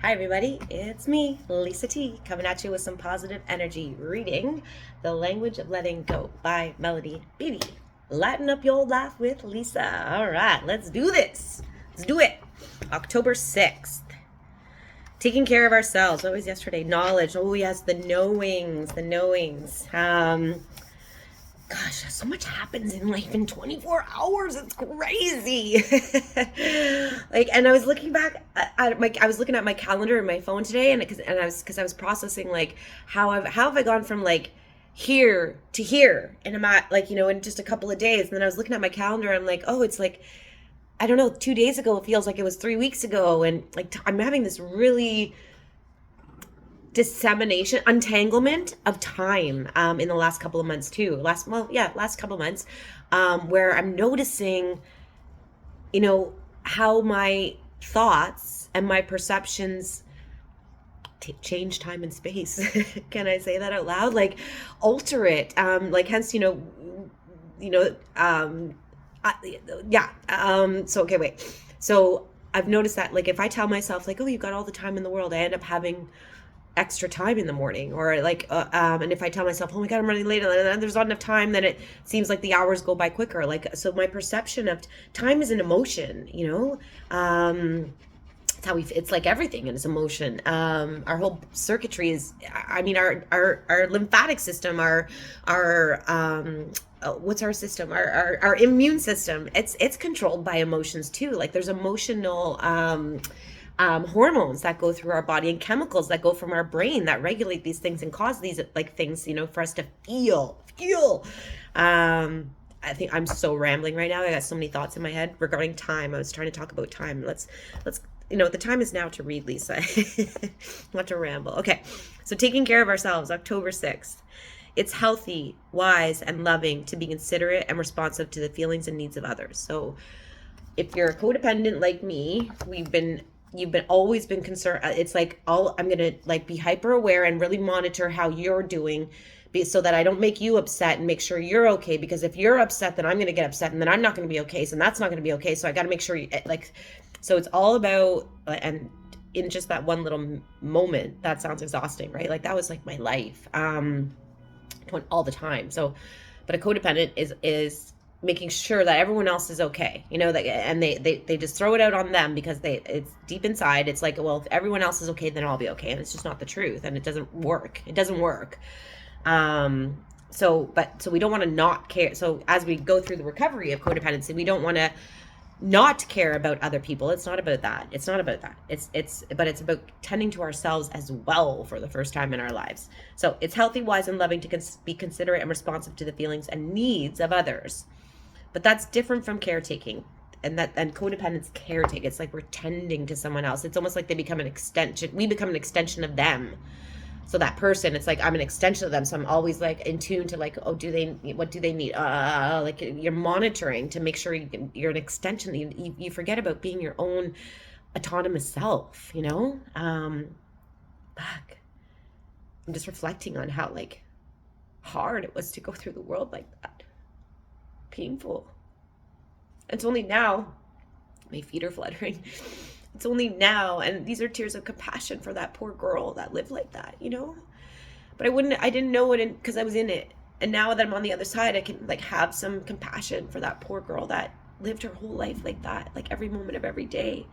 Hi everybody, it's me, Lisa T, coming at you with some positive energy, reading The Language of Letting Go by Melody Beattie. Lighten up your life with Lisa. All right, let's do this. Let's do it. October 6th. Taking care of ourselves. What was yesterday? Knowledge. Oh yes, the knowings. Gosh, so much happens in life in 24 hours. It's crazy. And I was looking back I was looking at my calendar and my phone today, and I was processing like how have I gone from like here to here, and I'm at in just a couple of days. And then I was looking at my calendar, and I'm like, oh, it's like, I don't know, 2 days ago. It feels like it was 3 weeks ago, and like I'm having this really untanglement of time in the last couple of months too. Last couple of months, where I'm noticing, how my thoughts and my perceptions change time and space. Can I say that out loud? Like, alter it. Hence, so, okay, wait. So I've noticed that, like, if I tell myself, like, oh, you've got all the time in the world, I end up having extra time in the morning. Or and if I tell myself, oh my god, I'm running late, and there's not enough time, then it seems like the hours go by quicker. So my perception of time is an emotion. It's how it's like everything is emotion. Our whole circuitry is, our lymphatic system, our what's our system, our immune system, it's controlled by emotions too. Like, there's emotional hormones that go through our body, and chemicals that go from our brain that regulate these things and cause these things, for us to feel. I think I'm so rambling right now. I got so many thoughts in my head regarding time. I was trying to talk about time. Let's the time is now to read, Lisa. Not to ramble. Okay. So, taking care of ourselves, October 6th. It's healthy, wise, and loving to be considerate and responsive to the feelings and needs of others. So if you're a codependent like me, you've always been concerned. It's like, I'm gonna be hyper aware and really monitor how you're doing, so that I don't make you upset, and make sure you're okay. Because if you're upset, then I'm gonna get upset, and then I'm not gonna be okay. So that's not gonna be okay. So I got to make sure so it's all about, and in just that one little moment, that sounds exhausting, right? Like, that was like my life, all the time. So, but a codependent is making sure that everyone else is okay, and they just throw it out on them, because it's deep inside. It's like, well, if everyone else is okay, then I'll be okay. And it's just not the truth, and it doesn't work. So we don't want to not care. So as we go through the recovery of codependency, we don't want to not care about other people. It's not about that. It's about tending to ourselves as well for the first time in our lives. So it's healthy, wise, and loving to be considerate and responsive to the feelings and needs of others. But that's different from caretaking. And codependence caretake. It's like we're tending to someone else. It's almost like they become an extension. We become an extension of them. So that person, it's like I'm an extension of them. So I'm always like in tune to like, oh, what do they need? Like, you're monitoring to make sure you're an extension. You forget about being your own autonomous self, I'm just reflecting on how hard it was to go through the world like that. Painful. It's only now, my feet are fluttering. It's only now, and these are tears of compassion for that poor girl that lived like that, But I didn't know it because I was in it. And now that I'm on the other side, I can have some compassion for that poor girl that lived her whole life like that, like every moment of every day.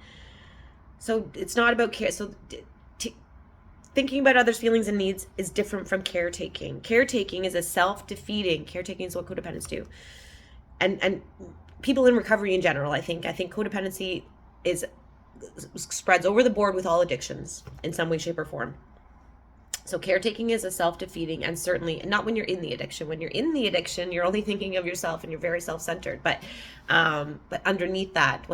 So it's not about care. So thinking about others' feelings and needs is different from caretaking. Caretaking is caretaking is what codependents do. And people in recovery in general, I think codependency spreads over the board with all addictions in some way, shape, or form. So caretaking is a self-defeating, and certainly not when you're in the addiction. When you're in the addiction, you're only thinking of yourself, and you're very self-centered. But underneath that,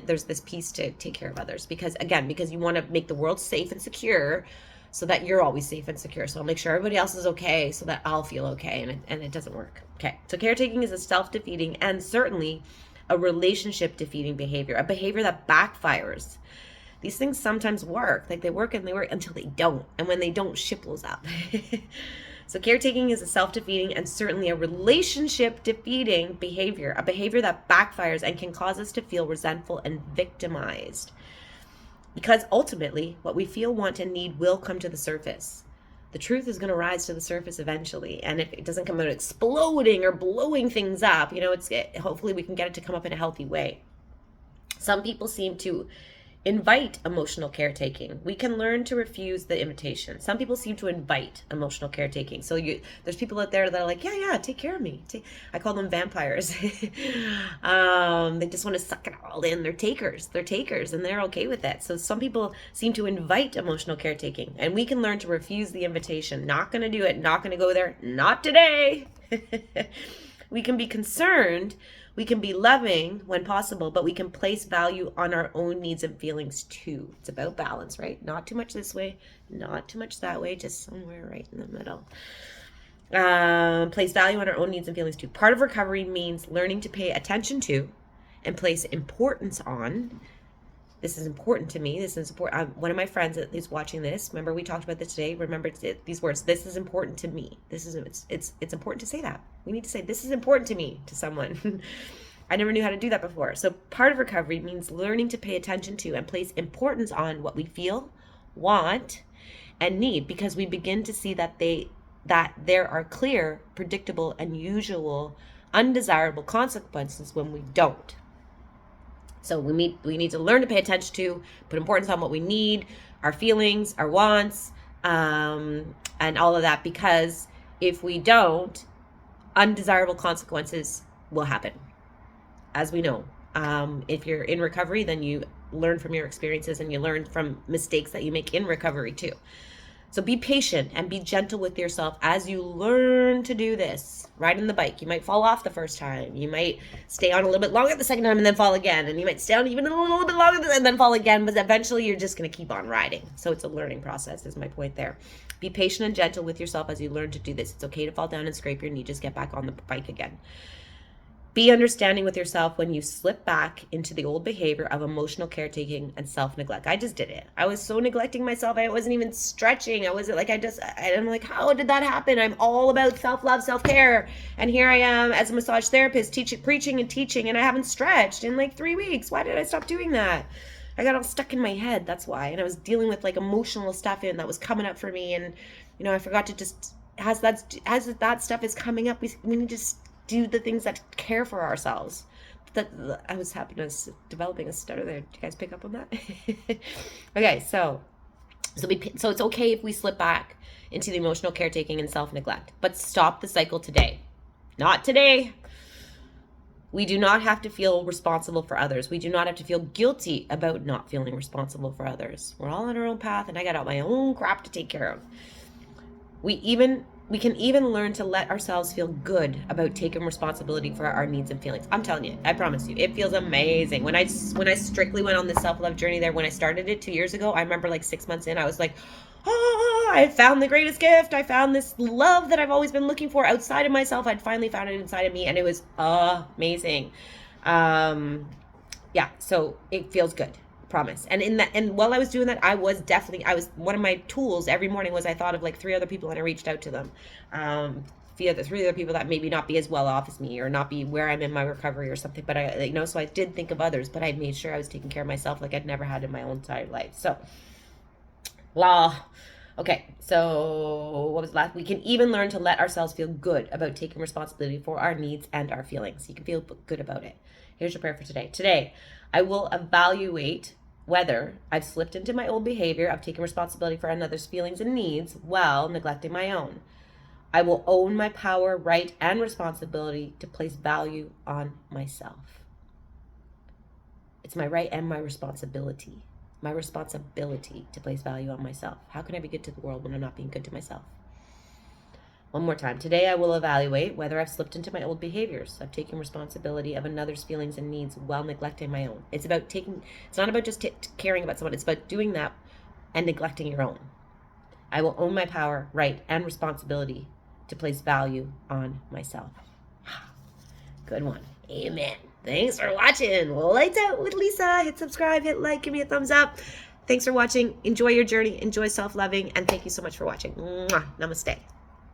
there's this piece to take care of others, because you want to make the world safe and secure, so that you're always safe and secure. So I'll make sure everybody else is okay, so that I'll feel okay, and it doesn't work. Okay, so caretaking is a self-defeating and certainly a relationship-defeating behavior, a behavior that backfires. These things sometimes work, they work until they don't, and when they don't, shit blows up. So caretaking is a self-defeating and certainly a relationship-defeating behavior, a behavior that backfires and can cause us to feel resentful and victimized. Because ultimately, what we feel, want, and need will come to the surface. The truth is going to rise to the surface eventually. And if it doesn't come out exploding or blowing things up, hopefully we can get it to come up in a healthy way. Some people seem to invite emotional caretaking. We can learn to refuse the invitation. Some people seem to invite emotional caretaking. So there's people out there that are like, yeah, take care of me. I call them vampires. They just want to suck it all in. They're takers, and they're okay with it. So some people seem to invite emotional caretaking, and we can learn to refuse the invitation. Not going to do it. Not going to go there. Not today. We can be concerned. We can be loving when possible, but we can place value on our own needs and feelings too. It's about balance, right? Not too much this way, not too much that way, just somewhere right in the middle. Place value on our own needs and feelings too. Part of recovery means learning to pay attention to and place importance on. This is important to me. This is important. One of my friends that is watching this, remember we talked about this today. Remember these words. This is important to me. It's important to say that. We need to say this is important to me to someone. I never knew how to do that before. So part of recovery means learning to pay attention to and place importance on what we feel, want, and need, because we begin to see that there are clear, predictable, and usual undesirable consequences when we don't. So we need to learn to pay attention to, put importance on what we need, our feelings, our wants, and all of that, because if we don't, undesirable consequences will happen. As we know, if you're in recovery, then you learn from your experiences and you learn from mistakes that you make in recovery too. So be patient and be gentle with yourself as you learn to do this. Riding the bike, you might fall off the first time. You might stay on a little bit longer the second time and then fall again. And you might stay on even a little bit longer and then fall again. But eventually you're just going to keep on riding. So it's a learning process is my point there. Be patient and gentle with yourself as you learn to do this. It's okay to fall down and scrape your knee. Just get back on the bike again. Be understanding with yourself when you slip back into the old behavior of emotional caretaking and self-neglect. I just did it. I was so neglecting myself. I wasn't even stretching. I'm like, how did that happen? I'm all about self-love, self-care. And here I am as a massage therapist, preaching and teaching, and I haven't stretched in like 3 weeks. Why did I stop doing that? I got all stuck in my head. That's why. And I was dealing with like emotional stuff that was coming up for me. And, I forgot to just, as that stuff is coming up, we need to do the things that care for ourselves. That I was developing a stutter there. Did you guys pick up on that? Okay, so it's okay if we slip back into the emotional caretaking and self-neglect, but stop the cycle today. Not today. We do not have to feel responsible for others. We do not have to feel guilty about not feeling responsible for others. We're all on our own path, and I got my own crap to take care of. We can even learn to let ourselves feel good about taking responsibility for our needs and feelings. I'm telling you, I promise you, it feels amazing. When I strictly went on this self-love journey there, when I started it 2 years ago, I remember like 6 months in, I was like, I found the greatest gift. I found this love that I've always been looking for outside of myself. I'd finally found it inside of me, and it was amazing. So it feels good. Promise. And while I was doing that, I was one of my tools every morning was I thought of like 3 other people and I reached out to them. Via the 3 other people that maybe not be as well off as me or not be where I'm in my recovery or something. But so I did think of others, but I made sure I was taking care of myself like I'd never had in my own entire life. So, okay. So what was last? We can even learn to let ourselves feel good about taking responsibility for our needs and our feelings. You can feel good about it. Here's your prayer for today. Today, I will evaluate whether I've slipped into my old behavior of taking responsibility for another's feelings and needs while neglecting my own. I will own my power, right, and responsibility to place value on myself. It's my right and my responsibility. My responsibility to place value on myself. How can I be good to the world when I'm not being good to myself? One more time. Today I will evaluate whether I've slipped into my old behaviors of taking responsibility of another's feelings and needs while neglecting my own. It's not about just caring about someone. It's about doing that and neglecting your own. I will own my power, right, and responsibility to place value on myself. Good one. Amen. Thanks for watching. Lights Out with Lisa. Hit subscribe, hit like, give me a thumbs up. Thanks for watching. Enjoy your journey. Enjoy self-loving. And thank you so much for watching. Mwah. Namaste.